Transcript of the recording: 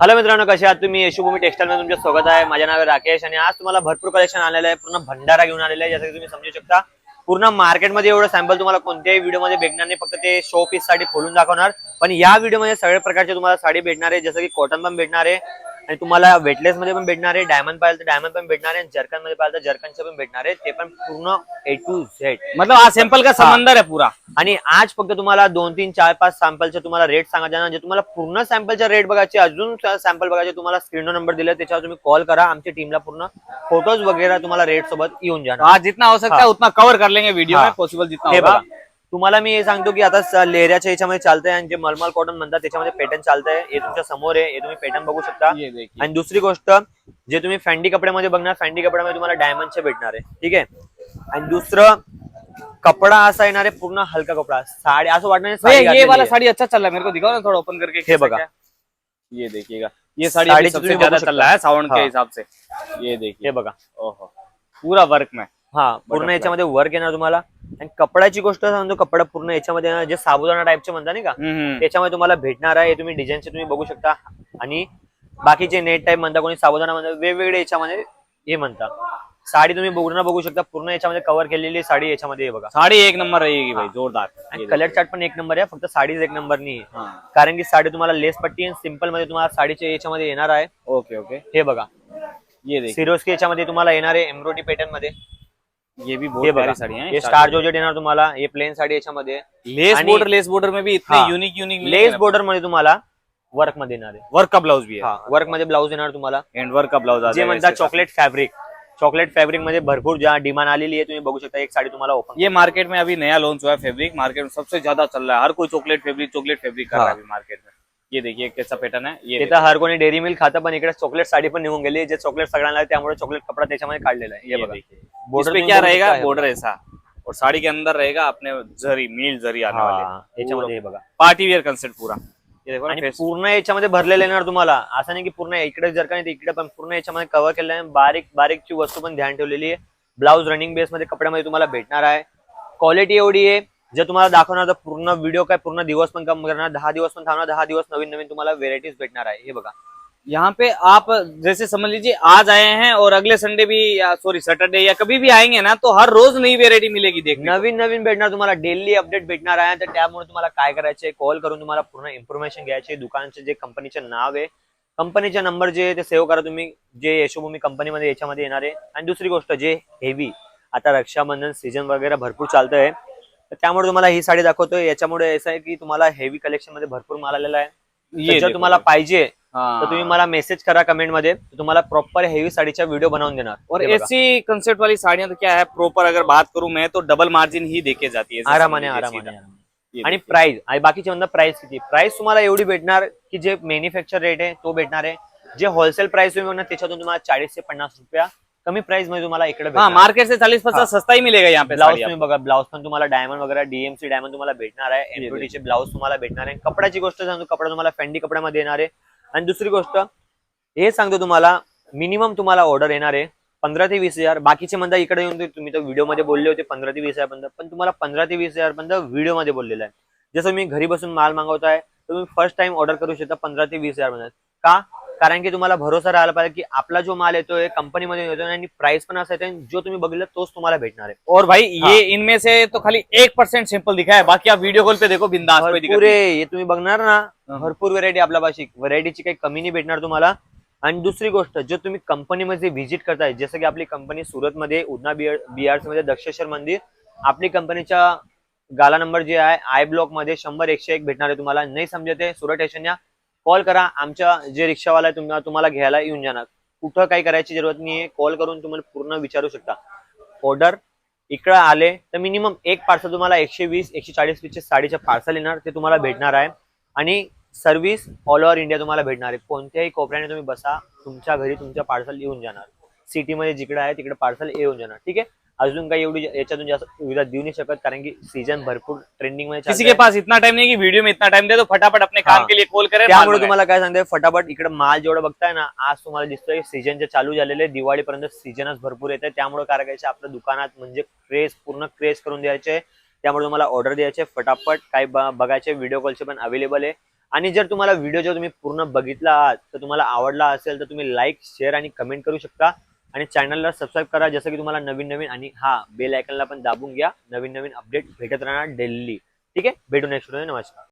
Hello मित्रांनो, कसे आहात तुम्ही? यशोभूमी टेक्सटाईल मध्ये तुमचे स्वागत आहे. माझे नाव आहे राकेश आणि आज तुम्हाला भरपूर कलेक्शन आलेलं आहे. पूर्ण भंडारा घेऊन आलेलं आहे. जसं की तुम्ही समजू शकता, पूर्ण मार्केटमध्ये एवढं सॅम्पल तुम्हाला कोणत्याही व्हिडिओमध्ये भेटणार नाही. फक्त ते शो पीस साठी खोलून दाखवणार. पण या व्हिडिओमध्ये सगळ्या प्रकारचे तुम्हाला साडी भेटणार आहे. जसं की कॉटन पण भेटणार आहे आणि तुम्हाला वेटलेस मध्ये पण भेटणार आहे. डायमंड पाहिजे तर डायमंड पण भेटणार आहे. जर्कन मध्ये पाहिजे तर जर्कनचे पण भेटणार आहे. ते पण पूर्ण A to Z. मतलब आज सैंपल का समंदर है पूरा। आणि आज फक्त तुम्हाला 2 3 4 5 सॅम्पलचे तुम्हाला रेट सांगायचे ना. जे तुम्हाला पूर्ण सॅम्पलचा रेट बघायचे, अजून सॅम्पल बघायचे, तुम्हाला स्क्रीनवर नंबर दिला त्याच्यावर तुम्ही कॉल करा. आमच्या टीमला पूर्ण फोटोज वगैरे तुम्हाला रेट सोबत येऊन जाणार. आज जितना हो सकता है उतना कवर कर लेंगे वीडियो में, पॉसिबल जितना हे होगा। बघा, तुम्हाला मी हे सांगतो की आता लेहऱ्याच्या याच्यामध्ये चालतंय आणि जे मलमल कॉटन म्हणतात त्याच्यामध्ये पॅटर्न चालतंय. हे तुमच्या समोर आहे, हे तुम्ही पॅटर्न बघू शकता. ये देखिए। आणि दुसरी गोष्ट, जे तुम्ही फॅन्डी कपड्यामध्ये बघणार, फॅन्डी कपड्यामध्ये तुम्हाला डायमंडचे भेटणार आहे. ठीक आहे. आणि दुसरं, कपडा असा येणार आहे पूर्ण हलका कपडा. साडी असं वाटणार नाही भैया साडी ये घातलेली वाला आहे. साड़ी अच्छा चल रहा है, मेरे को दिखाओ ना थोड़ा ओपन करके। हे बघा, ये देखिएगा, ये साड़ी साड़ी अभी से सबसे तुम्ही ज्यादा बघू चल रहा है शकता. साउंड के हाँ. हिसाब से। ये देखिए, हे बघा, ओहो, पूरा वर्क में। हा पूर्ण याच्यामध्ये वर्क येणार तुम्हाला. आणि कपड्याची गोष्ट सांगतो, कपडा पूर्ण याच्यामध्ये येणार, जे साबुदाणा टाईपचे म्हणता नाही का, त्याच्यामध्ये तुम्हाला भेटणार आहे. तुम्ही डिझाईनचे तुम्ही बघू शकता. आणि बाकीचे नेट टाईप म्हणता, कोणी साबुदाणा म्हणता, वेगवेगळे याच्यामध्ये हे म्हणता. साडी तुम्ही बघू शकता, पूर्ण याच्यामध्ये कव्हर केलेली साडी याच्यामध्ये. हे बघा, साड़ी एक नंबर रहेगी भाई, जोरदार। आणि कलर चार्ट पण एक नंबर आहे. फक्त साडीच एक नंबर नाही आहे. हाँ, कारण की साडी तुम्हाला लेस पट्टी आणि सिंपल मध्ये तुम्हाला साडीच्या याच्यामध्ये येणार आहे. Okay okay. हे बघा, ये देखिए, सिरोस्की याच्यामध्ये तुम्हाला येणार आहे, एम्ब्रॉयडरी पॅटर्न मध्ये. ये भी हे बहुत बघा, प्यारी साड़ी है। हे स्टार जॉर्जेट येणार तुम्हाला. हे प्लेन साडी याच्यामध्ये. लेस बॉर्डर में भी इतने हाँ, यूनिक यूनिक लेस बॉर्डर मध्ये तुम्हाला वर्क मध्ये येणार आहे. वर्क का ब्लाउज भी है। वर्क मध्ये ब्लाउज येणार तुम्हाला. एंड वर्क का ब्लाउज जे म्हणतात चॉकलेट फॅब्रिक. चॉकलेट फॅब्रिक मध्ये भरपूर ज्या डिमांड आलेली आहे, तुम्ही बघू शकता. एक साडी तुम्हाला ओपन, ये मार्केट में अभी नया लॉन्च हुआ है फैब्रिक, मार्केट में सबसे ज्यादा चल रहा है। हर कोई चॉकलेट फैब्रिक कर रहा है अभी मार्केट में। ये देखिए कैसा पैटर्न है। ये तिथं हर कोणी डेअरी मिल्क खातं, पण इकडे चॉकलेट साडी पण निघून गेली. जे चॉकलेट सगळ्यांना आहे, त्यामुळे चॉकलेट कपडा त्याच्यामध्ये काढलेला आहे. हे बघा, बॉर्डर पे क्या रहेगा, बॉर्डर ऐसा, और साड़ी के अंदर रहेगा अपने जरी, मील जरी आने वाले। याच्यामध्ये हे बघा, पार्टी वेयर कंसेप्ट पूरा। ये देखो आणि ना, पूर्ण याच्यामध्ये भरलेलं येणार तुम्हाला. असं नाही की पूर्ण इकडे जर का नाही इकडे पण पूर्ण याच्यामध्ये कव्हर केलेलं आहे. बारीक बारीकची वस्तू पण ध्यान ठेवलेली आहे. ब्लाउज रनिंग बेस मध्ये कपड्यामध्ये तुम्हाला भेटणार आहे. क्वालिटी एवढी आहे, जे तुम्हाला दाखवणार तर पूर्ण व्हिडिओ काय पूर्ण दिवस पण कम करणार, 10 दिवस पण थांबणार, 10 दिवस नवीन नवीन तुम्हाला व्हेरायटीज भेटणार आहे. हे बघा, यहाँ पे आप जैसे समझ लीजिए आज आए हैं और अगले संडे भी, या सॉरी सैटरडे या कभी भी आएंगे ना, तो हर रोज नई वेरायटी मिलेगी देखने को। नवीन नवीन भेटणार तुम्हाला. डेली अपडेट भेटणार आहे. तर त्यामुळे तुम्हाला काय करायचे, कॉल करून तुम्हाला पूर्ण इन्फॉर्मेशन घ्यायची. दुकानचे जे कंपनीचे नाव आहे, कंपनीचे नंबर जे ते सेव्ह करा तुम्ही, जे यशोभूमी कंपनीमध्ये याच्यामध्ये येणार आहे. आणि दुसरी गोष्ट, जे हेवी, आता रक्षाबंधन सीजन वगैरे भरपूर चालतंय, तर त्यामुळे तुम्हाला ही साडी दाखवतोय. याच्यामुळे असं आहे की तुम्हाला हेवी कलेक्शन मध्ये भरपूर माल आलेला आहे. ये जर तुम्हाला पाहिजे हाँ, तर तुम्ही मला मेसेज करा कमेंट मध्ये, तुम्हाला प्रॉपर हेवी साडीचा व्हिडिओ बनवून देणार. और हे बघा, ऐसी कंसेप्ट वाली साड़ियां तो क्या है, प्रॉपर अगर बात करूं मैं तो डबल मार्जिन ही देके जाती है। आरामाने आरामाने. आणि प्राइस, आणि बाकीचे म्हणतात प्राइस किती. प्राइस तुम्हाला एवढी भेटणार की जे मॅन्युफॅक्चर रेट आहे तो भेटणार आहे. जे होलसेल प्राइस तुम्ही बघणार त्याच्यातून तुम्हाला 40 ते 50 रुपया कमी प्राइस मध्ये तुम्हाला इकडे हाँ, मार्केट से 40-50 सस्ता ही मिलेगा यहाँ पे। ब्लाउज तुम्ही बघा, ब्लाउज पण तुम्हाला डायमंड वगैरे डीएमसी डायमंड तुम्हाला भेटणार आहे. एम्ब्रॉयडरीचे ब्लाउज तुम्हाला भेटणार आहे. कपड्याची गोष्ट सांगतो, कपडा तुम्हाला फॅन्डी कपड्यामध्ये येणार आहे. आणि दुसरी गोष्ट हे सांगतो, तुम्हाला मिनिमम तुम्हाला ऑर्डर येणार आहे 15 ते 20,000. बाकीचे म्हणता इकडे येऊन तुम्ही तर व्हिडिओ मध्ये बोलले होते 15 ते 20,000 पर्यंत, पण तुम्हाला 15 ते 20,000 पर्यंत व्हिडिओ मध्ये बोललेलं आहे. जसं मी घरी बसून माल मागवताय, तुम्ही फर्स्ट टाइम ऑर्डर करू शकता 15 ते 20,000 पर्यंत. का? कारण की तुम्हाला भरोसा राहायला पाहिजे की आपला जो माल येतोय कंपनीमध्ये येतोय आणि प्राइस पण असा आहे, जो तुम्ही बघितलं तोच तुम्हाला भेटणार आहे. और भाई ये इनमें से तो खाली 1% सैंपल दिखा है, बाकी आप वीडियो कॉल पे देखो बिंदास, कोई दिक्कत पुरे नहीं। हे तुम्ही बघणार ना, भरपूर व्हरायटी आपल्यापाशी. व्हरायटीची काही कमी नाही भेटणार तुम्हाला. आणि दुसरी गोष्ट, जो तुम्ही कंपनीमध्ये व्हिजिट करताय, जसं की आपली कंपनी सुरतमध्ये उधना बीआरसी मध्ये दक्षेश्वर मंदिर, आपली कंपनीचा गाला नंबर जे आहे आय ब्लॉक मध्ये 100-101 भेटणार आहे तुम्हाला. नाही समजत आहे, सुरत स्टेशन या कॉल करा. आमच्या जे रिक्षावाला आहे तुम्हाला घ्यायला येऊन जाणार. कुठं काही करायची जरूरत नाहीये, कॉल करून तुम्हाला पूर्ण विचारू शकता. ऑर्डर इकडे आले तर मिनिमम एक पार्सल तुम्हाला 120-140 पीसचे साडीचे पार्सल येणार, ते तुम्हाला भेटणार आहे. आणि सर्व्हिस ऑल ओव्हर इंडिया तुम्हाला भेटणार आहे. कोणत्याही कोपऱ्याने तुम्ही बसा, तुमच्या घरी तुमच्या पार्सल येऊन जाणार. सिटीमध्ये जिकडे आहे तिकडे पार्सल येऊन जाणार. ठीक आहे. अजून काही एवढी याच्यातून जास्त सुविधा देऊ नाही शकत, कारण की सीजन भरपूर ट्रेंडिंग मध्ये किसी के पास इतना टाइम नहीं कि वीडियो में इतना टाइम दे, तो फटाफट अपने काम के लिए कॉल करें। त्यामुळे तुम्हाला काय सांगते, फटाफट इकडे माल जेवढा बघताय ना, आज तुम्हाला दिसतोय सीजनचे चालू झालेले, दिवाळीपर्यंत सीजनच भरपूर येते. त्यामुळे काय करायचं, आपल्या दुकानात म्हणजे पूर्ण क्रेज करून द्यायचे. त्यामुळे तुम्हाला ऑर्डर द्यायचे फटाफट. काय बघायचे, व्हिडिओ कॉलचे पण अवेलेबल आहे. आणि जर तुम्हाला व्हिडिओ जर तुम्ही पूर्ण बघितला आहात तर तुम्हाला आवडला असेल तर तुम्ही लाईक शेअर आणि कमेंट करू शकता आणि चॅनलला सबस्क्राईब करा जसं की तुम्हाला नवीन नवीन आणि हा बेल आयकनला पण दाबून घ्या नवीन नवीन अपडेट भेटत राहणार डेली ठीक आहे भेटू नेक्स्ट व्हिडिओ नमस्कार